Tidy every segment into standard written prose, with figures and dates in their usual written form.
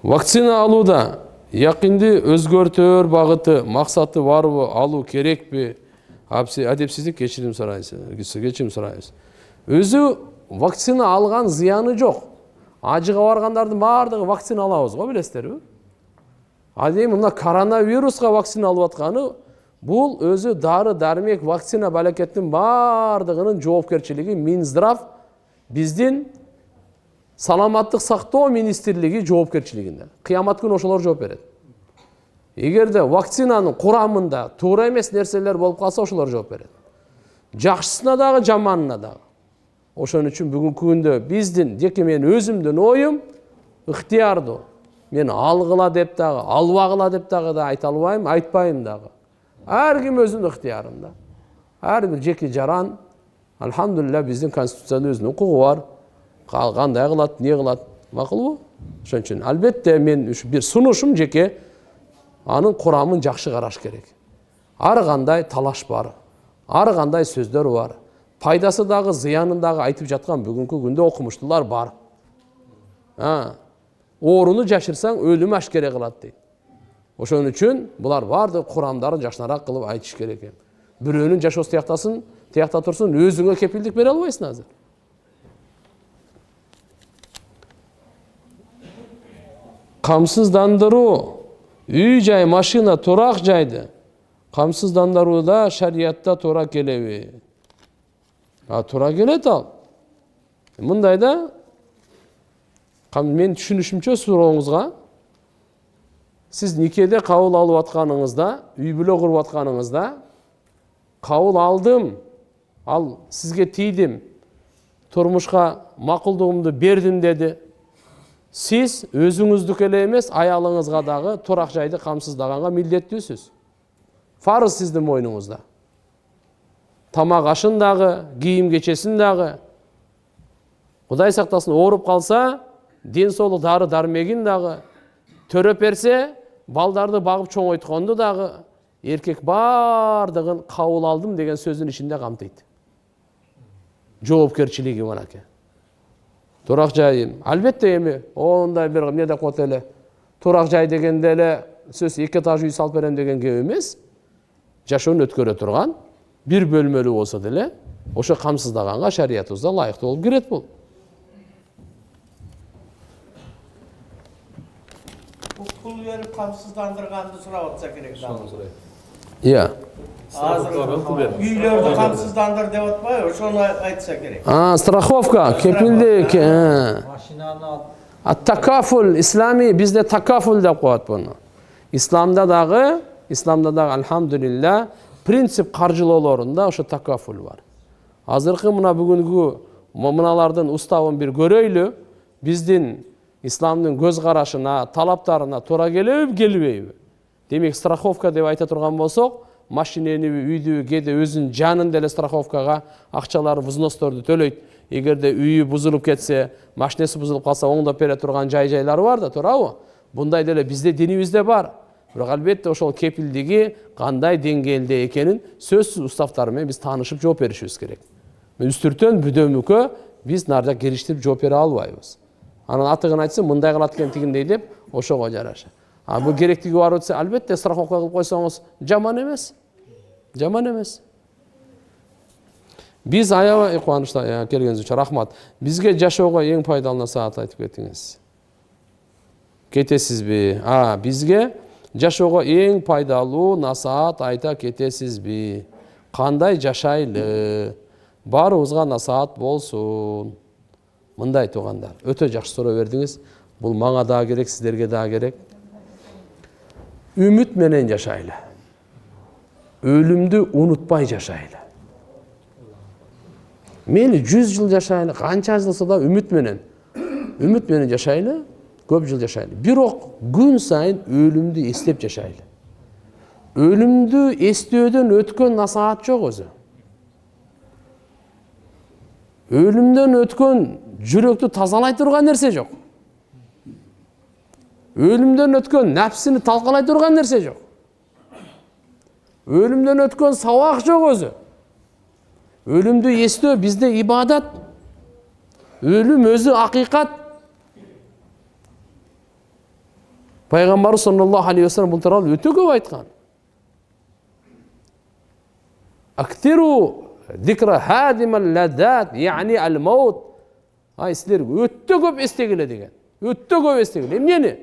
Vaktsina alууда якынды өзгөртөр багыты, максаты барбы, алуу керекпи? Адепсиздик, кечирим сурайбыз. Өзү вакцина алган зыяны жок. Ажыга баргандардын баардыгы вакцина алабыз го, билесиздерби? Эми мына коронавируска вакцина алып атканы бул өзү дары дармек вакцина балекеттин баардыгынын жоопкерчилиги Минздрав биздин Саламаттык сактоо министрлиги жоопкерчилигинде. Кыямат күнү ошолор жооп берет. Эгерде вакцинанын курамында туура эмес нерселер болуп калса, ошолор жооп берет. Жакшысына дагы, жаманына дагы. Ошон үчүн бүгүнкү күндө биздин, жеке менин өзүмдүн оюм ыктыярдуу. Мен алгыла деп дагы, албагыла деп дагы да айта албайм, айтпайм дагы. Ар ким өзүнүн ыктыярында. Ар бир жеке жаран, алхамдулилля, биздин конституцияда өзүнүн укугу бар. Кандай кылат, не кылат, макулбу? Ошон үчүн албетте мен бир сунушум жеке, анын курамын жакшы караш керек. Ар кандай талаш бар, ар кандай сөздөр бар. Пайдасы дагы, зыянын дагы айтып жаткан бүгүнкү күндө окумуштуулар бар. Ооруну жашырсаң өлүм ашкере кылат дейт. Ошон үчүн булар баардык курамдарын жакшыраак кылып айтыш керек. Бирөөнүн жашоосу тиякта турсун, өзүңө кепилдик бере албайсың азыр. Камсыздандыруу, үй жай, машина, турак жайды камсыздандырууда шариятта туура келеби? Туура келет ал. Мындайда мен түшүнүшүмчө сурооңузга, сиз никеде кабыл алып атканыңызда, үй бүлө куруп атканыңызда, кабыл алдым, ал сизге тийдим, турмушка макулдугумду бердим деди. Сиз өзүңүздүкү эле эмес, аялыңызга дагы турак жайды камсыздаганга милдеттүүсүз. Фарыз сиздин мойнуңузда. Тамак ашын дагы, кийим кечесин дагы. Кудай сактасын, ооруп калса, ден соолук дары дармегин дагы, төрөп берсе, балдарды багып чоңойтконду дагы, эркек баардыгын кабыл алдым деген сөздүн ичинде камтыйт. Жоопкерчилиги манаке. Турак жайым, албетте эми, ондай бир эмне деп коет эле. Турак жай дегенде эле сөз 2 этаж үй салып берем деген кеп эмес. Жашоону өткөрө турган, бир бөлмөлүү болсо деле, ошо камсыздаганга шариятыбызда лайыктуу болуп кирет бул. Пул берип камсыздандырганды сурап атса керек да. Иә. Үйлөрдү камсыздандыр деп атпайбы? Ошону айтса керек. Страховка, кепилдик. Такафул, ислами бизде такафул деп коет буну. Исламда дагы алхамдулилля принцип каржылоолорунда ошо такафул бар. Азыркы мына бүгүнкү мыналардын уставын бир көрөйлү, биздин исламдын көз карашына, талаптарына туура келеби, келбейби? Демек, страховка деп айта турган болсок, машинени, үйдү, кээде өзүнүн жанын деле страховкага акчалары, взносторду төлөйт. Эгерде үйү бузулуп кетсе, машинеси бузулуп калса, оңдоп бере турган жай-жайлары бар да, туурабы? Bunday деле бизде динибизде бар. Бирок албетте ошол кепилдиги кандай деңгээлде экенин сөзсүз уставтары менен биз таанышып жооп беришибиз керек. Үстүртөн бүдөмүккө биз нарда кириштирип жооп бере албайбыз. Анан атыгын айтса, мындай кылат экен тигиндей деп, ошого жараша. Бул керектиги бар болсо, албетте страховка кылып койсоңуз жаман эмес. Жаман эмес. Биз аябай кубанычта келгениңиз үчүн рахмат. Бизге жашоого эң пайдалуу насаат айтып кеттиңиз. Кетесизби? Бизге жашоого эң пайдалуу насаат айта кетесизби? Кандай жашайлы? Баарыбызга насаат болсун. Мындай туугандар, өтө жакшы суроо бердиңиз. Бул мага да керек, сиздерге да керек. Үмүт менен жашайлы. Өлүмдү унутпай жашайлы. Мейли 100 жыл жашайлы, канча жылса да үмүт менен жашайлы, көп жыл жашайлы. Бирок күн сайын өлүмдү эстеп жашайлы. Өлүмдү эстөөдөн өткөн насаат жок өзү. Өлүмдөн өткөн жүрөктү тазалай турган нерсе жок. Өлүмдөн өткөн нәпсини талкалай турган нерсе жок. Өлүмдөн өткөн сабак жок өзү. Өлүмдү эстөө бизде ибадат. Өлүм өзү акыйкат. Пайғамбарымыз саллаллаху алейхи вассалам бұл туралы өте көп айтқан. Актиру зикра хадимал ладат, яғни ал-маут. Ай, сіздер өте көп естегіле деген. Өте көп естегіле. Емнені?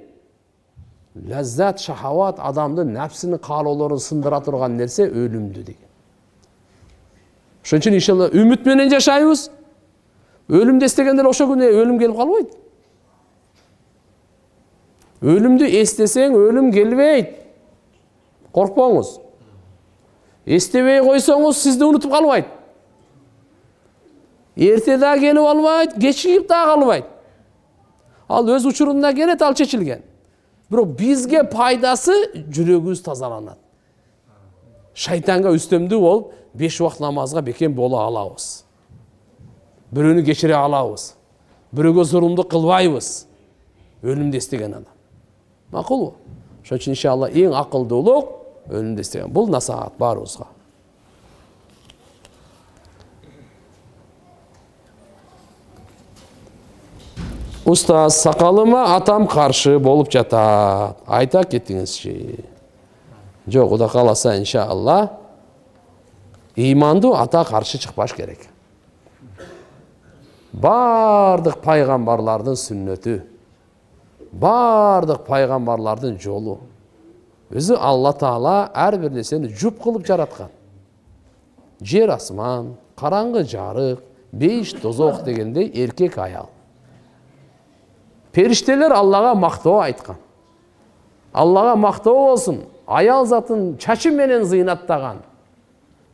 Ләззат, шахават, адамдың нәпсінің қалауларын сындыра тұрған нәрсе өлімді деген. Шон үшін иншалла үмітменен жашаймыз. Өлімді естегендер ошо күні өлім келіп қалмайды. Өлімді естесең өлім келбейді. Қорқпаңыз. Естебей қойсаңыз сізді ұмытып қалмайды. Ерте да келіп алмайды, кешігіп да қалмайды. Ал өз учурунда келет, ал чечилген. Бирок бизге пайдасы жүрөгүбүз тазаланат. Шайтанга үстөмдүү болуп 5 убакыт намазга бекем бола алабыз. Бирөөнү кечире алабыз. Бирөөгө зулумдук кылбайбыз. Өлүмдү эстеген адам. Макулбу? Ошон үчүн иншалла эң акылдуулук өлүмдү эстеген. Бул насаат баарыбызга. Устаз, сакалыма атам каршы болуп жатат. Айта кетиңизчи. Жок, Кудай кааласа иншалла имандуу ата каршы чыкпаш керек. Бардык пайгамбарлардын сүннөтү, бардык пайгамбарлардын жолу. Өзү Алла Таала ар бир нерсени жуп кылып жараткан. Жер асман, караңгы жарык, бейиш тозок дегендей эркек аял. Периштелер Аллага мактоо айткан. Аллага мактоо болсун, аял затын чачы менен зыйнаттаган.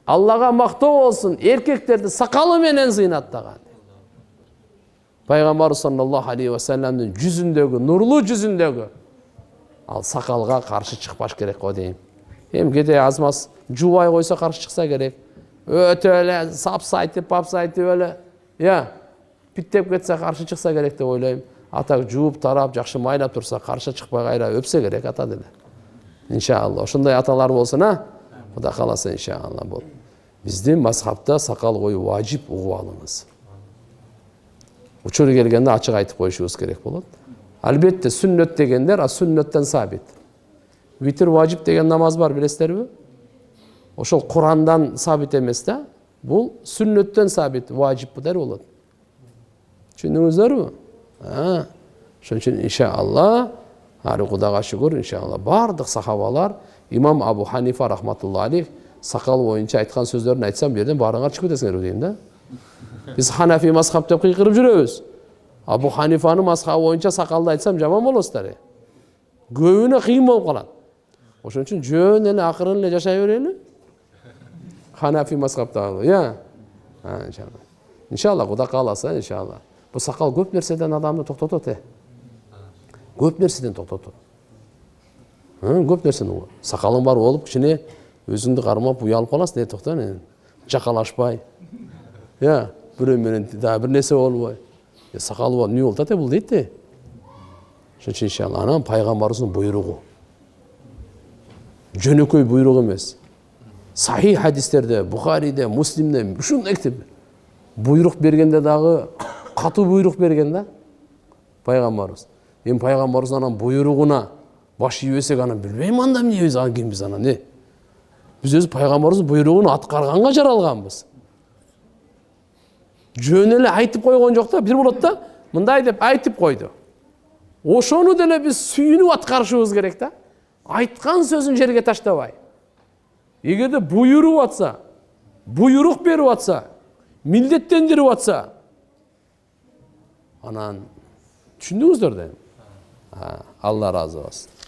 Аллага мактоо болсун, эркектерди сакалы менен зыйнаттаган. Пайгамбар саллаллаху алейхи вассаламдын жүзүндөгү, нурлуу жүзүндөгү ал сакалга каршы чыкпаш керек го дейм. Кете азмас жубай койсо каршы чыкса керек. Өтө эле сапсайтып, папсайтып эле, питтеп кетсе каршы чыкса керек деп ойлойм. Ата жууп тарап, жакшы майлап турса, каршы чыкпай кайра өпсө керек ата деле. Иншалла, ошондой аталар болсун, Кудай кааласа иншалла бул. Биздин мазхабта сакал коюу важип, угуп алыңыз. Учуру келгенде ачык айтып коюшубуз керек болот. Албетте сүннөт дегендер, сүннөттөн сабит. Витр важип деген намаз бар, билесиздерби? Ошол Курандан сабит эмес да. Бул сүннөттөн сабит, важип деп болот. Түшүндүңүздөрбү? Ошон үчүн иншалла, Кудайга шүгүр, иншалла бардык сахабалар, имам Абу Ханифа рахматуллахи алейх сакал боюнча айткан сөздөрүн айтсам, берден баарыңар чыгып кетесиңер дейм да. Биз Ханафи мазхаб деп кыйкырып жүрөбүз. Абу Ханифанын мазхабы боюнча сакалды айтсам жаман болосуздар. Көбүнө кыйын болуп калат. Ошон үчүн жөн эле акырын эле жашай берели. Ханафи мазхабтагы, иншалла. Иншалла Кудай кааласа, иншалла. Бу сакал көп нерседен адамды токтотот. Көп нерседен токтотот. Көп нерседен. Сакалың бар болуп, кичине өзүңдү кармап уялып каласың, не токто, жакалашпай. Бирөө менен бир нерсе болбой. Сакалы бар, эмне болуп атат бул дейт. Ошон үчүн иншалла анан пайгамбарыбыздын буйругу. Жөнөкөй буйрук эмес. Сахih хадистерде, Бухариде, Муслимде ушундай буйрук бергенде дагы катуу буйрук берген да пайгамбарыбыз. Эми пайгамбарыбыз анан буйругуна баш ийбесек анан билбейм анда эмне биз кимбиз анан Биз өз пайгамбарыбыздын буйругун аткарганга жаралганбыз. Жөн эле айтып койгон жок да, бир болот да, мындай деп айтып койду. Ошону деле биз сүйүнүп аткарышыбыз керек да. Айткан сөзүн жерге таштабай. Эгерде буйруп атса, буйрук берип атса, милдеттендирип атса, анан түшүндүңүздөр да. Алла разы болсун.